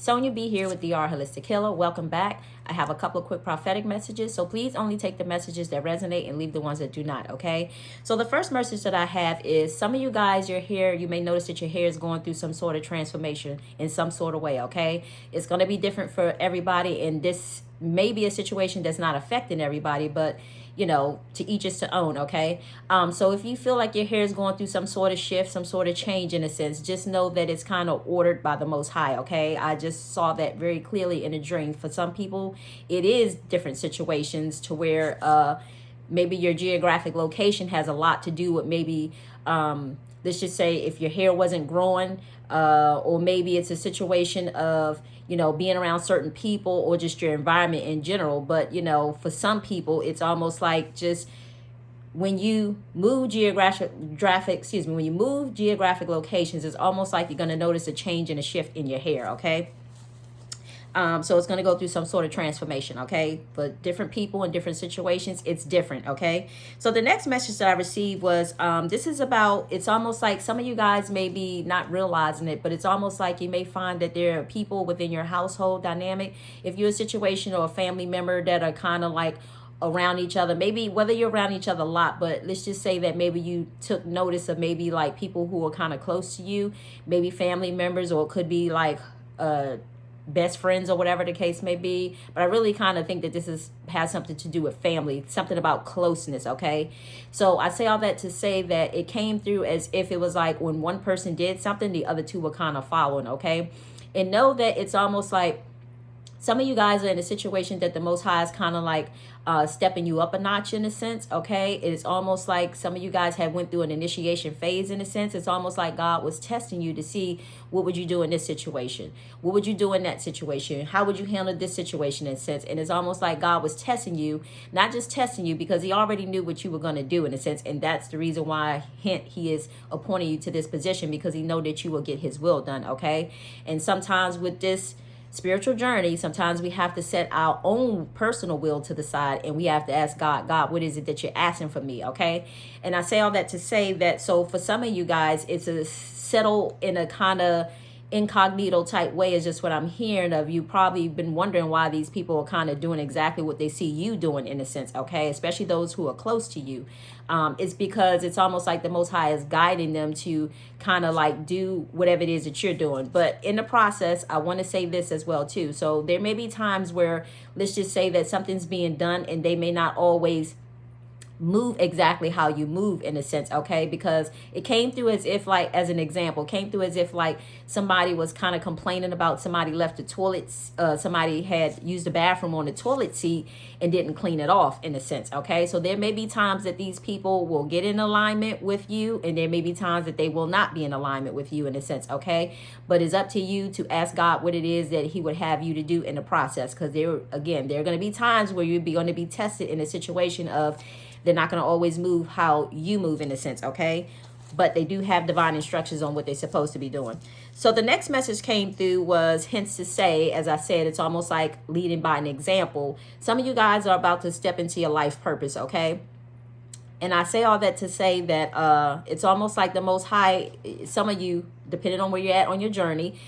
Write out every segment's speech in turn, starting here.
Sonia B here with DR Holistic Healer. Welcome back. I have a couple of quick prophetic messages, so please only take the messages that resonate and leave the ones that do not, okay? So the first message that I have is some of you guys, your hair, you may notice that your hair is going through some sort of transformation in some sort of way, okay? It's going to be different for everybody, and this may be a situation that's not affecting everybody, but you know, to each is to own, okay? So if you feel like your hair is going through some sort of shift, some sort of change in a sense, just know that it's kind of ordered by the Most High, okay? I just saw that very clearly in a dream. For some people, it is different situations to where maybe your geographic location has a lot to do with maybe, let's just say if your hair wasn't growing, or maybe it's a situation of, you know, being around certain people or just your environment in general. But, you know, for some people, it's almost like just when you move geographic locations, it's almost like you're going to notice a change and a shift in your hair, okay? So it's going to go through some sort of transformation, okay? For different people in different situations, it's different, okay? So the next message that I received was, this is about, it's almost like some of you guys may be not realizing it, but it's almost like you may find that there are people within your household dynamic. If you're a situation or a family member that are kind of like around each other, maybe whether you're around each other a lot, but let's just say that maybe you took notice of maybe like people who are kind of close to you, maybe family members, or it could be like, best friends or whatever the case may be. But I really kind of think that this has something to do with family, something about closeness, okay? So I say all that to say that it came through as if it was like when one person did something, the other two were kind of following, okay? And know that it's almost like some of you guys are in a situation that the Most High is kind of like stepping you up a notch in a sense, okay? It's almost like some of you guys have went through an initiation phase in a sense. It's almost like God was testing you to see what would you do in this situation? What would you do in that situation? How would you handle this situation in a sense? And it's almost like God was testing you, not just testing you because he already knew what you were going to do in a sense. And that's the reason why he is appointing you to this position, because he know that you will get his will done, okay? And sometimes with this spiritual journey, sometimes we have to set our own personal will to the side, and we have to ask God, what is it that you're asking from me, okay? And I say all that to say that, so for some of you guys, it's a settle in a kind of incognito type way is just what I'm hearing of. You probably been wondering why these people are kind of doing exactly what they see you doing in a sense, okay? Especially those who are close to you. It's because it's almost like the Most High is guiding them to kind of like do whatever it is that you're doing. But in the process, I want to say this as well too. So there may be times where, let's just say that something's being done and they may not always move exactly how you move in a sense, okay? Because it came through as if, like, as an example, came through as if like somebody was kind of complaining about somebody left the toilets, somebody had used the bathroom on the toilet seat and didn't clean it off in a sense, okay? So there may be times that these people will get in alignment with you, and there may be times that they will not be in alignment with you in a sense, okay? But it's up to you to ask God what it is that he would have you to do in the process, because there are going to be times where you're going to be tested in a situation of they're not going to always move how you move in a sense, okay? But they do have divine instructions on what they're supposed to be doing. So the next message came through was, hence to say, as I said, it's almost like leading by an example. Some of you guys are about to step into your life purpose, okay? And I say all that to say that it's almost like the Most High, some of you, depending on where you're at on your journey,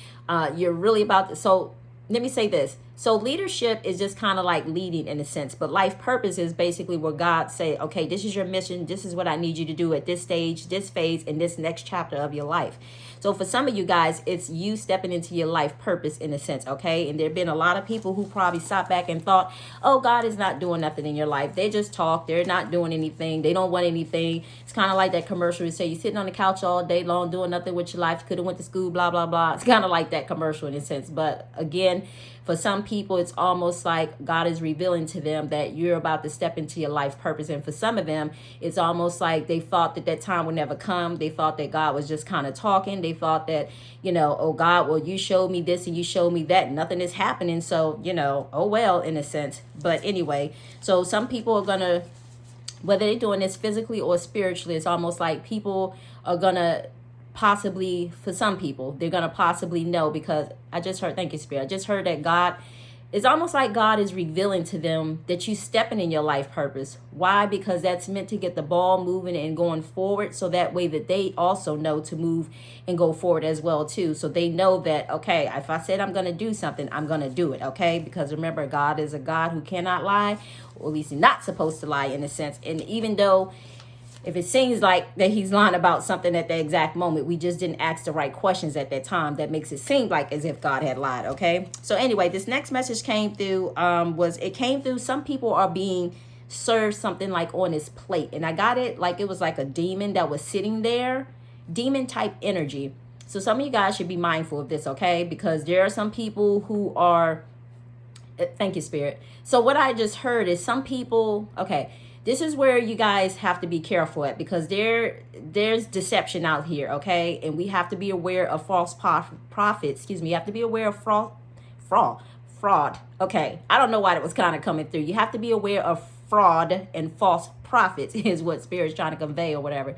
you're really about to, so let me say this. So leadership is just kind of like leading in a sense, but life purpose is basically where God say, okay, this is your mission. This is what I need you to do at this stage, this phase, in this next chapter of your life. So for some of you guys, it's you stepping into your life purpose in a sense, okay? And there have been a lot of people who probably sat back and thought, oh, God is not doing nothing in your life. They just talk. They're not doing anything. They don't want anything. It's kind of like that commercial. You say you're sitting on the couch all day long doing nothing with your life. Could have went to school, blah, blah, blah. It's kind of like that commercial in a sense. But again, for some people, it's almost like God is revealing to them that you're about to step into your life purpose. And for some of them, it's almost like they thought that time would never come. They thought that God was just kind of talking. They thought that, you know, oh, God, well, you showed me this and you showed me that. Nothing is happening. So, you know, oh, well, in a sense. But anyway, so some people are going to, whether they're doing this physically or spiritually, it's almost like people are going to possibly, for some people, they're going to possibly know, because I just heard, thank you, Spirit. I just heard that God it's almost like God is revealing to them that you stepping in your life purpose. Why? Because that's meant to get the ball moving and going forward, so that way that they also know to move and go forward as well too. So they know that, okay, if I said I'm going to do something, I'm going to do it, okay? Because remember, God is a God who cannot lie, or at least he's not supposed to lie in a sense. And even though if it seems like that he's lying about something at the exact moment, we just didn't ask the right questions at that time, that makes it seem like as if God had lied, okay? So anyway, this next message came through, some people are being served something like on his plate. And I got it like it was like a demon that was sitting there, demon type energy. So some of you guys should be mindful of this, okay? Because there are some people who are, thank you, Spirit. So what I just heard is some people, okay, this is where you guys have to be careful at, because there's deception out here, okay? And we have to be aware of false prophets. You have to be aware of fraud. Okay, I don't know why that was kind of coming through. You have to be aware of fraud and false prophets is what Spirit's trying to convey or whatever.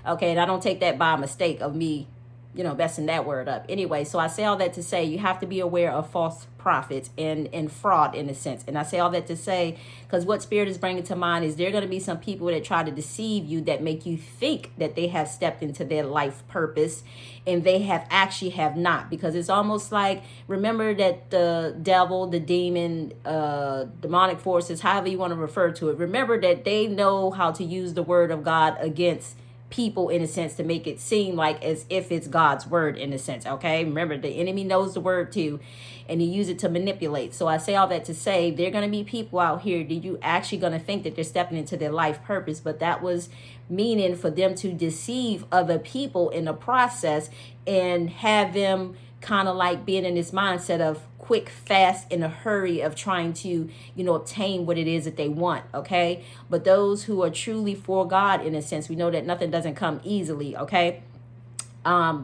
Okay, and I don't take that by mistake of me, messing that word up. Anyway, so I say all that to say you have to be aware of false prophets and fraud in a sense. And I say all that to say, because what Spirit is bringing to mind is there are going to be some people that try to deceive you, that make you think that they have stepped into their life purpose, and they have not. Because it's almost like, remember that the devil, the demon, demonic forces, however you want to refer to it, remember that they know how to use the word of God against people in a sense, to make it seem like as if it's God's word in a sense, okay? Remember, the enemy knows the word too, and he uses it to manipulate. So I say all that to say there are going to be people out here that you actually going to think that they're stepping into their life purpose, but that was meaning for them to deceive other people in the process and have them kind of like being in this mindset of quick, fast, in a hurry of trying to, obtain what it is that they want, okay? But those who are truly for God, in a sense, we know that nothing doesn't come easily, okay?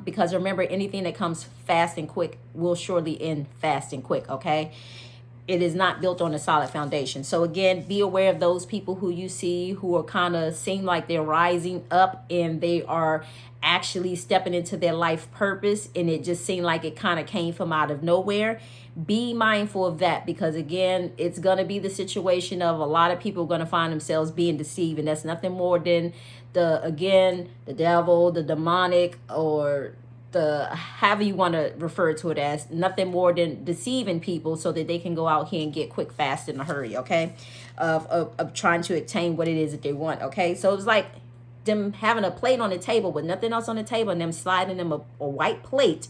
Because remember, anything that comes fast and quick will surely end fast and quick, okay? It is not built on a solid foundation. So again, be aware of those people who you see who are kind of seem like they're rising up and they are actually stepping into their life purpose, and it just seemed like it kind of came from out of nowhere. Be mindful of that, because again, it's going to be the situation of a lot of people going to find themselves being deceived, and that's nothing more than the devil, the demonic, or the however you want to refer to it as, nothing more than deceiving people so that they can go out here and get quick, fast, in a hurry, okay, of trying to attain what it is that they want, okay? So it's like them having a plate on the table with nothing else on the table, and them sliding them a white plate,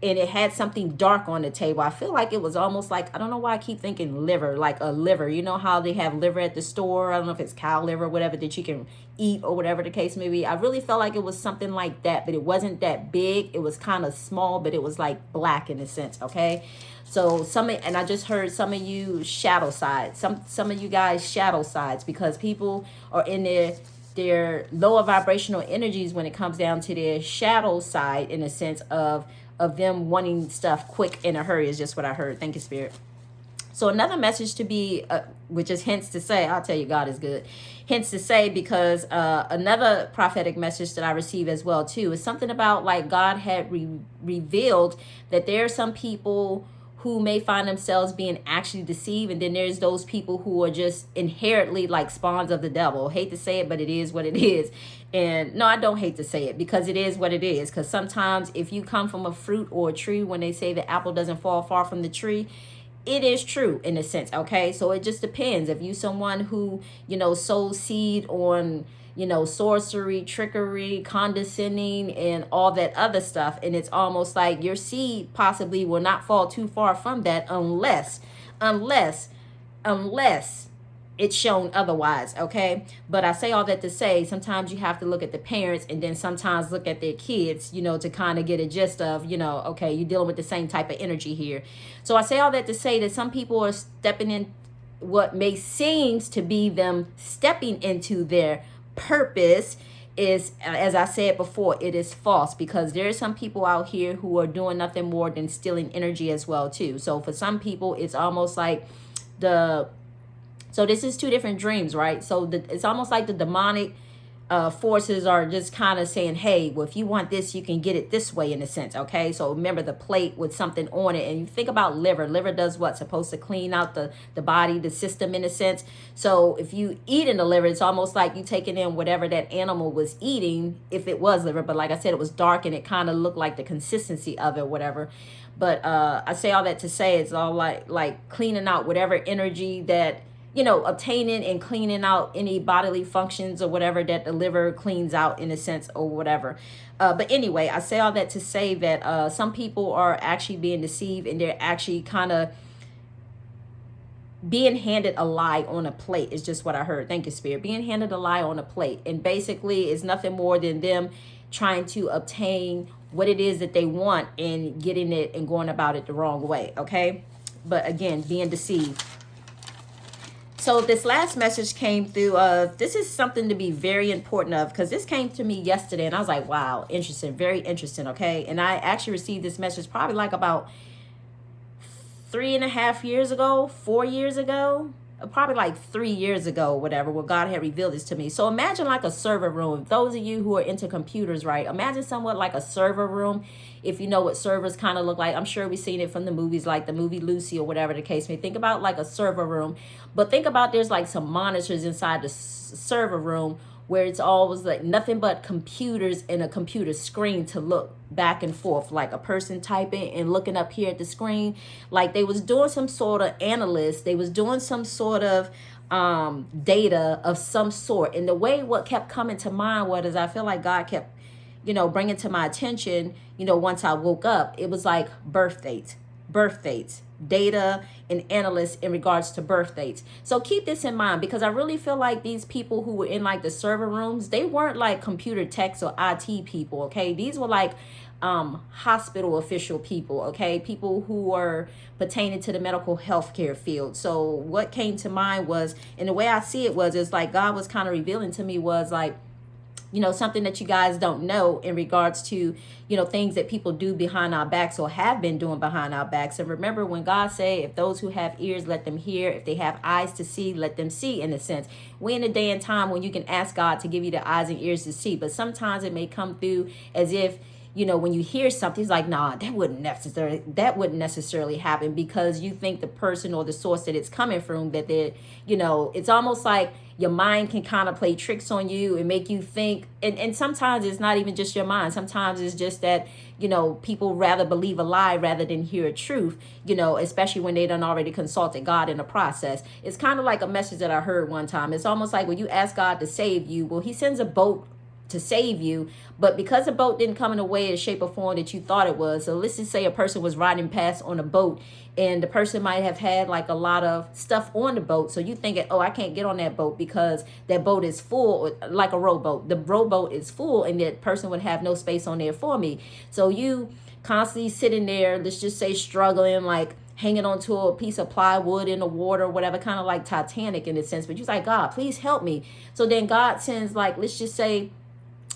and it had something dark on the table. I feel like it was almost like, I don't know why I keep thinking liver, like a liver. You know how they have liver at the store? I don't know if it's cow liver or whatever that you can eat or whatever the case may be. I really felt like it was something like that, but it wasn't that big. It was kind of small, but it was like black in a sense, okay? So and I just heard some of you shadow sides, some of you guys shadow sides, because people are in their lower vibrational energies when it comes down to their shadow side, in a sense of them wanting stuff quick in a hurry, is just what I heard. Thank you, Spirit. So another message to be, which is hints to say, I'll tell you, God is good. Hints to say, because another prophetic message that I received as well too is something about like God had revealed that there are some people who may find themselves being actually deceived, and then there's those people who are just inherently like spawns of the devil. Hate to say it, but it is what it is. And no, I don't hate to say it, because it is what it is. Because sometimes if you come from a fruit or a tree, when they say the apple doesn't fall far from the tree, it is true in a sense, okay? So it just depends. If you someone who, sows seed on, sorcery, trickery, condescending, and all that other stuff, and it's almost like your seed possibly will not fall too far from that unless it's shown otherwise, okay? But I say all that to say, sometimes you have to look at the parents and then sometimes look at their kids, to kind of get a gist of, okay, you're dealing with the same type of energy here. So I say all that to say that some people are stepping in what may seems to be them stepping into their purpose is, as I said before, it is false, because there are some people out here who are doing nothing more than stealing energy as well too. So for some people, it's almost like so this is two different dreams, right? So it's almost like the demonic forces are just kind of saying, hey, well, if you want this, you can get it this way in a sense. Okay, so remember the plate with something on it, and you think about liver does what? Supposed to clean out the body, the system in a sense. So if you eat in the liver, it's almost like you taking in whatever that animal was eating, if it was liver. But like I said, it was dark and it kind of looked like the consistency of it, whatever. But I say all that to say it's all like cleaning out whatever energy that, obtaining and cleaning out any bodily functions or whatever that the liver cleans out in a sense or whatever. But anyway, I say all that to say that some people are actually being deceived, and they're actually kind of being handed a lie on a plate is just what I heard. Thank you, Spirit. Being handed a lie on a plate. And basically it's nothing more than them trying to obtain what it is that they want and getting it and going about it the wrong way. Okay. But again, being deceived. So this last message came through. This is something to be very important of, because this came to me yesterday and I was like, wow, interesting, very interesting. Okay. And I actually received this message probably like about 3.5 years ago, 4 years ago, probably like 3 years ago, whatever, where God had revealed this to me. So imagine like a server room. Those of you who are into computers, right? Imagine somewhat like a server room. If you know what servers kind of look like, I'm sure we've seen it from the movies, like the movie Lucy or whatever the case may. Think about like a server room, but think about there's like some monitors inside the server room where it's always like nothing but computers and a computer screen to look back and forth, like a person typing and looking up here at the screen. Like they was doing some sort of analyst, they was doing some sort of data of some sort. And the way what kept coming to mind was, I feel like God kept, bringing to my attention, once I woke up, it was like birth dates, data and analysts in regards to birth dates. So keep this in mind, because I really feel like these people who were in like the server rooms, they weren't like computer techs or IT people. Okay. These were like hospital official people. Okay. People who were pertaining to the medical healthcare field. So what came to mind was, and the way I see it was, it's like God was kind of revealing to me was like, something that you guys don't know in regards to, things that people do behind our backs or have been doing behind our backs. And remember when God say, if those who have ears, let them hear. If they have eyes to see, let them see, in a sense. We're in a day and time when you can ask God to give you the eyes and ears to see. But sometimes it may come through as if, when you hear something, it's like, nah, that wouldn't necessarily happen, because you think the person or the source that it's coming from, that they're, it's almost like your mind can kind of play tricks on you and make you think. And sometimes it's not even just your mind. Sometimes it's just that, people rather believe a lie rather than hear a truth, especially when they done already consulted God in the process. It's kind of like a message that I heard one time. It's almost like when you ask God to save you, well, he sends a boat to save you, but because the boat didn't come in a way, or shape, or form that you thought it was. So let's just say a person was riding past on a boat, and the person might have had like a lot of stuff on the boat. So you thinking, oh, I can't get on that boat because that boat is full, like a rowboat. The rowboat is full, and that person would have no space on there for me. So you constantly sitting there, let's just say struggling, like hanging onto a piece of plywood in the water, whatever, kind of like Titanic in a sense. But you're like, God, please help me. So then God sends, like, let's just say,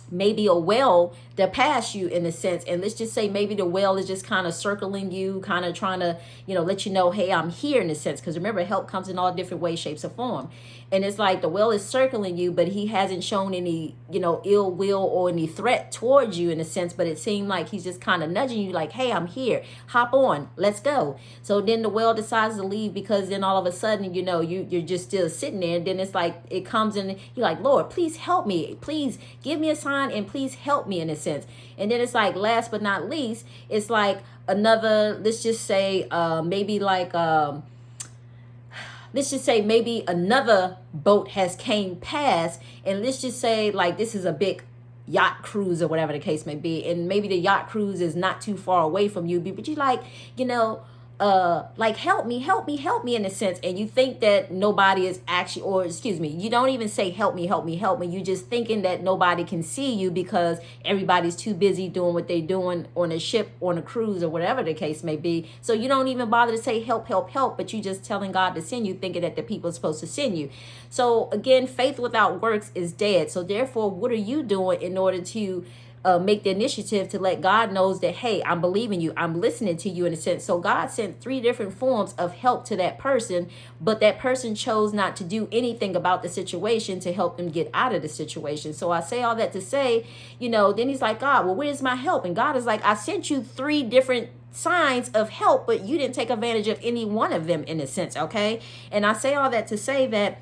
maybe a whale that pass you in a sense, and let's just say maybe the whale is just kind of circling you, kind of trying to let you know, hey, I'm here, in a sense, because remember, help comes in all different ways, shapes, or form. And it's like the whale is circling you, but he hasn't shown any ill will or any threat towards you in a sense, but it seemed like he's just kind of nudging you, like, hey, I'm here, hop on, let's go. So then the whale decides to leave, because then all of a sudden you're just still sitting there, and then it's like it comes in, you're like, Lord, please help me, please give me a sign, and please help me, in a sense. And then it's like, last but not least, it's like another, let's just say maybe like let's just say maybe another boat has came past, and let's just say like this is a big yacht cruise or whatever the case may be, and maybe the yacht cruise is not too far away from you, but you like like help me in a sense, and you think that nobody is actually, or excuse me, you don't even say help me, you just thinking that nobody can see you because everybody's too busy doing what they're doing on a ship, on a cruise, or whatever the case may be. So you don't even bother to say help, but you just telling God to send you, thinking that the people are supposed to send you. So again, faith without works is dead. So therefore, what are you doing in order to make the initiative to let God knows that, hey, I'm believing you, I'm listening to you in a sense. So God sent 3 different forms of help to that person, but that person chose not to do anything about the situation to help them get out of the situation. So I say all that to say, then he's like, God, well, where's my help? And God is like, I sent you 3 different signs of help, but you didn't take advantage of any one of them in a sense. Okay. And I say all that to say that,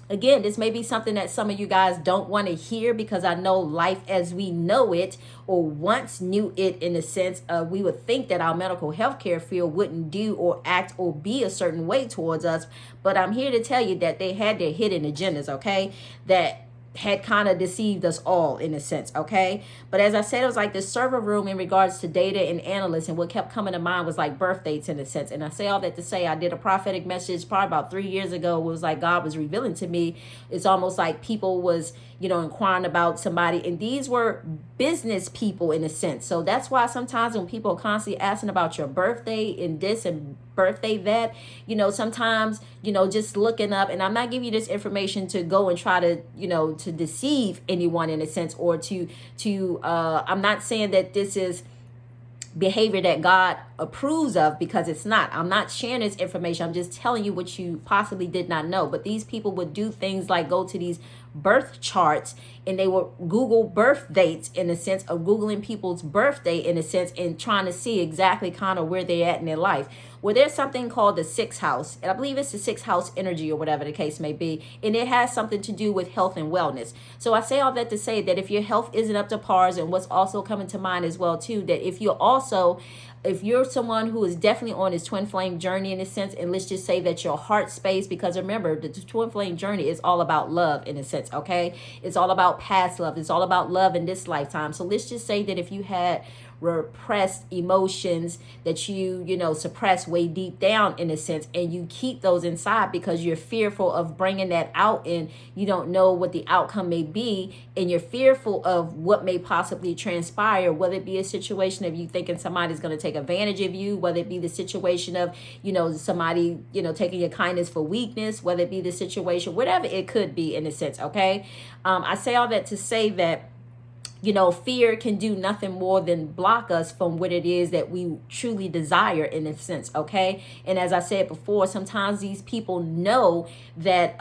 again, this may be something that some of you guys don't want to hear, because I know life as we know it, or once knew it in a sense, we would think that our medical healthcare field wouldn't do or act or be a certain way towards us. But I'm here to tell you that they had their hidden agendas, okay, that had kind of deceived us all in a sense. Okay. But as I said, it was like the server room in regards to data and analysts, and what kept coming to mind was like birth dates in a sense. And I say all that to say, I did a prophetic message probably about 3 years ago. It was like God was revealing to me, it's almost like people was inquiring about somebody, and these were business people in a sense. So that's why sometimes when people are constantly asking about your birthday and this and birthday that, sometimes, just looking up, and I'm not giving you this information to go and try to, to deceive anyone in a sense, or I'm not saying that this is behavior that God approves of, because it's not. I'm not sharing this information. I'm just telling you what you possibly did not know. But these people would do things like go to these birth charts, and they would Google birth dates in a sense, of Googling people's birthday in a sense, and trying to see exactly kind of where they're at in their life. Well, there's something called the 6th house, and I believe it's the 6th house energy, or whatever the case may be, and it has something to do with health and wellness. So I say all that to say that if your health isn't up to pars, and what's also coming to mind as well too, that if you're someone who is definitely on this twin flame journey in a sense, and let's just say that your heart space, because remember, the twin flame journey is all about love in a sense, okay? It's all about past love. It's all about love in this lifetime. So let's just say that if you had repressed emotions that you suppress way deep down in a sense, and you keep those inside because you're fearful of bringing that out, and you don't know what the outcome may be, and you're fearful of what may possibly transpire, whether it be a situation of you thinking somebody's going to take advantage of you, whether it be the situation of somebody taking your kindness for weakness, whether it be the situation, whatever it could be in a sense. Okay. I say all that to say that fear can do nothing more than block us from what it is that we truly desire in a sense, okay? And as I said before, sometimes these people know that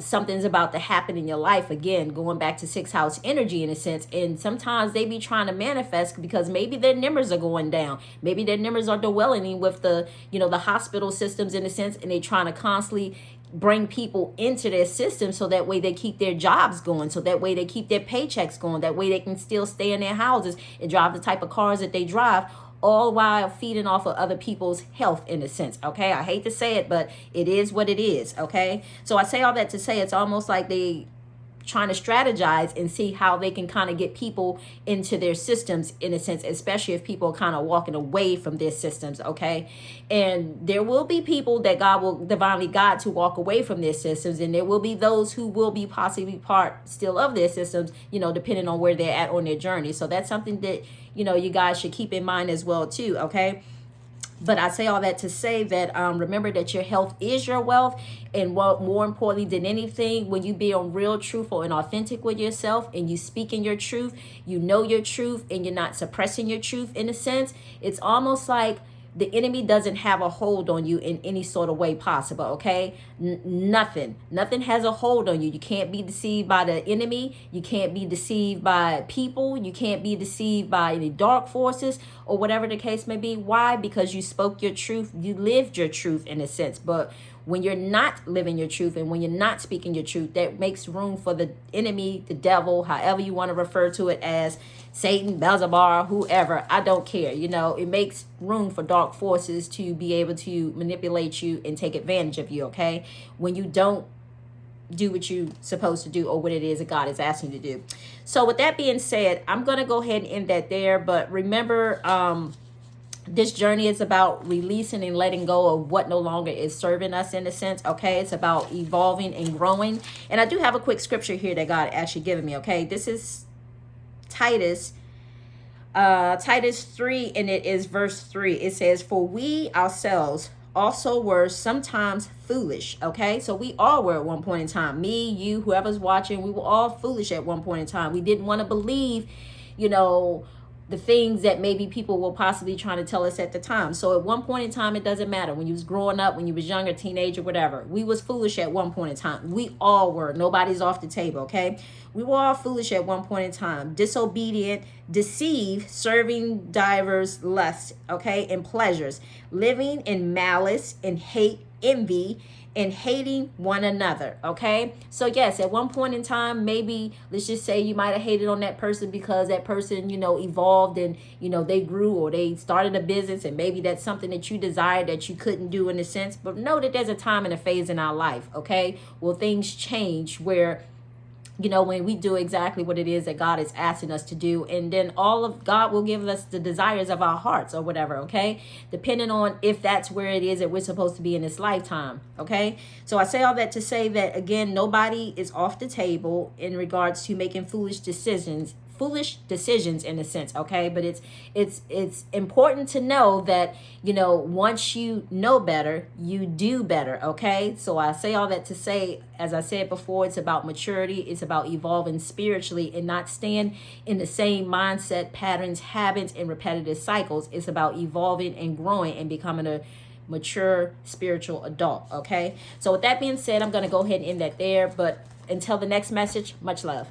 something's about to happen in your life. Again, going back to 6th house energy in a sense, and sometimes they be trying to manifest because maybe their numbers are going down. Maybe their numbers are dwelling with the hospital systems in a sense, and they trying to constantly bring people into their system, so that way they keep their jobs going, so that way they keep their paychecks going, that way they can still stay in their houses and drive the type of cars that they drive, all while feeding off of other people's health in a sense. Okay, I hate to say it, but it is what it is. Okay, so I say all that to say it's almost like they trying to strategize and see how they can kind of get people into their systems in a sense, especially if people are kind of walking away from their systems. Okay. And there will be people that God will divinely guide to walk away from their systems, and there will be those who will be possibly part still of their systems, depending on where they're at on their journey. So that's something that you guys should keep in mind as well too. Okay. But I say all that to say that remember that your health is your wealth. And what more importantly than anything, when you be on real, truthful, and authentic with yourself, and you speak in your truth, your truth, and you're not suppressing your truth in a sense, it's almost like the enemy doesn't have a hold on you in any sort of way possible, okay? Nothing has a hold on you. You can't be deceived by the enemy. You can't be deceived by people. You can't be deceived by any dark forces or whatever the case may be. Why? Because you spoke your truth. You lived your truth in a sense. But when you're not living your truth, and when you're not speaking your truth, that makes room for the enemy, the devil, however you want to refer to it, as Satan, Beelzebub, whoever, I don't care. It makes room for dark forces to be able to manipulate you and take advantage of you, okay? When you don't do what you're supposed to do, or what it is that God is asking you to do. So with that being said, I'm going to go ahead and end that there. But remember, this journey is about releasing and letting go of what no longer is serving us in a sense, okay? It's about evolving and growing. And I do have a quick scripture here that God actually given me, okay? This is Titus 3, and it is verse 3. It says, "For we ourselves also were sometimes foolish," okay? So we all were at one point in time. Me, you, whoever's watching, we were all foolish at one point in time. We didn't want to believe you know, the things that maybe people were possibly trying to tell us at the time. So at one point in time, it doesn't matter. When you was growing up, when you was younger, teenager, whatever, we was foolish at one point in time. We all were. Nobody's off the table, okay? We were all foolish at one point in time. Disobedient, deceive, serving divers lusts, okay, and pleasures, living in malice and hate, envy, and hating one another, okay? So yes, at one point in time, maybe let's just say you might have hated on that person because that person, you know, evolved and, you know, they grew or they started a business, and maybe that's something that you desired that you couldn't do in a sense. But know that there's a time and a phase in our life, okay? Well, things change where, you know, when we do exactly what it is that God is asking us to do, and then all of God will give us the desires of our hearts or whatever, okay? Depending on if that's where it is that we're supposed to be in this lifetime, okay? So I say all that to say that, again, nobody is off the table in regards to making foolish decisions in a sense, okay? But it's important to know that, you know, once you know better, you do better, okay? So I say all that to say, as I said before, it's about maturity. It's about evolving spiritually and not staying in the same mindset, patterns, habits, and repetitive cycles. It's about evolving and growing and becoming a mature spiritual adult, okay? So with that being said, I'm going to go ahead and end that there. But until the next message, much love.